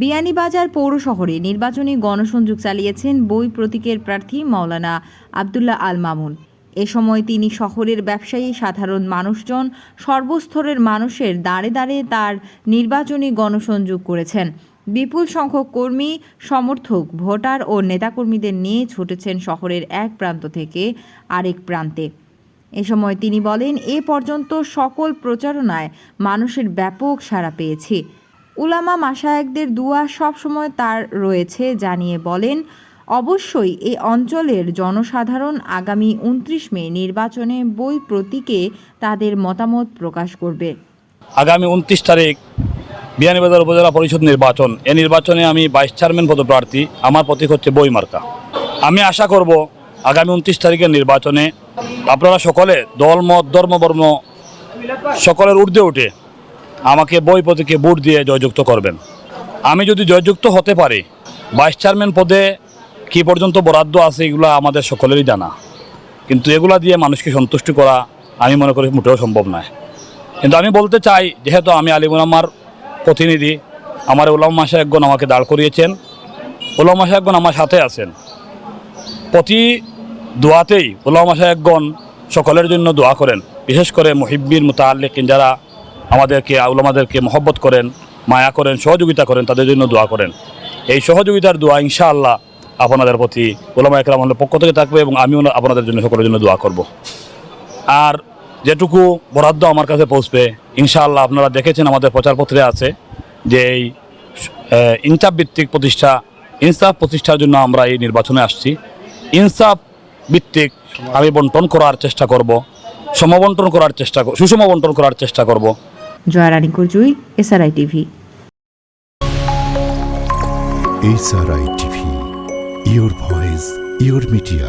বিয়ানীবাজার পৌর শহরে নির্বাচনী গণসংযোগ চালিয়েছেন বই প্রতীকের প্রার্থী মাওলানা আব্দুল্লাহ আল মামুন। এ সময় তিনি শহরের ব্যবসায়ী, সাধারণ মানুষজন, সর্বস্তরের মানুষের দাঁড়ে দাঁড়ে তার নির্বাচনী গণসংযোগ করেছেন। বিপুল সংখ্যক কর্মী, সমর্থক, ভোটার ও নেতাকর্মীদের নিয়ে ছুটেছেন শহরের এক প্রান্ত থেকে আরেক প্রান্তে। এ সময় তিনি বলেন, এ পর্যন্ত সকল প্রচারণায় মানুষের ব্যাপক সাড়া পেয়েছি। উলামা মাশায়েখদের দুয়া সবসময় তার রয়েছে জানিয়ে বলেন, অবশ্যই এই অঞ্চলের জনসাধারণ আগামী 29 মে নির্বাচনে বই প্রতীকে তাদের মতামত প্রকাশ করবে। আগামী 29 তারিখ বিয়ানীবাজার উপজেলা পরিষদ নির্বাচন। এই নির্বাচনে আমি ভাইস চেয়ারম্যান পদপ্রার্থী। আমার প্রতীক হচ্ছে বই মার্কা। আমি আশা করব আগামী 29 তারিখের নির্বাচনে আপনারা সকলে দল, মত, ধর্ম, বর্ণ সকলের ঊর্ধ্বে উঠে আমাকে বই প্রতীকে ভোট দিয়ে জয়যুক্ত করবেন। আমি যদি জয়যুক্ত হতে পারি, ভাইস চেয়ারম্যান পদে কি পর্যন্ত বরাদ্দ আছে এগুলো আমাদের সকলেরই জানা, কিন্তু এগুলা দিয়ে মানুষকে সন্তুষ্ট করা আমি মনে করি মোটেও সম্ভব নয়। কিন্তু আমি বলতে চাই, যেহেতু আমি আলিম উলামার প্রতিনিধি, আমার উলামা মাশায়েখগণ আমাকে দাঁড় করিয়েছেন, উলামা মাশায়েখগণ আমার সাথে আছেন। প্রতি দোয়াতেই উলামা মাশায়েখগণ সকলের জন্য দোয়া করেন, বিশেষ করে মুহিব্বিন মুতাআল্লিকিন যারা আমাদেরকে, উলামাদেরকে মহব্বত করেন, মায়া করেন, সহযোগিতা করেন, তাদের জন্য দোয়া করেন। এই সহযোগিতার দোয়া ইনশাআল্লাহ আপনাদের প্রতি উলামা ইকরামের পক্ষ থেকে থাকবে এবং আমিও আপনাদের জন্য সকলের জন্য দোয়া করব। আর যেটুকু বরাদ্দ আমার কাছে পৌঁছবে ইনশাআল্লাহ, আপনারা দেখেছেন আমাদের প্রচারপত্রে আছে যে এই ইনসাফ ভিত্তিক প্রতিষ্ঠা, ইনসাফ প্রতিষ্ঠার জন্য আমরা এই নির্বাচনে আসছি। ইনসাফ ভিত্তিক আমি বন্টন করার চেষ্টা করব, সমবন্টন করার চেষ্টা, সুষম বন্টন করার চেষ্টা করব। Joyrani Kurjui, SRI TV. SRI TV, your voice, your media.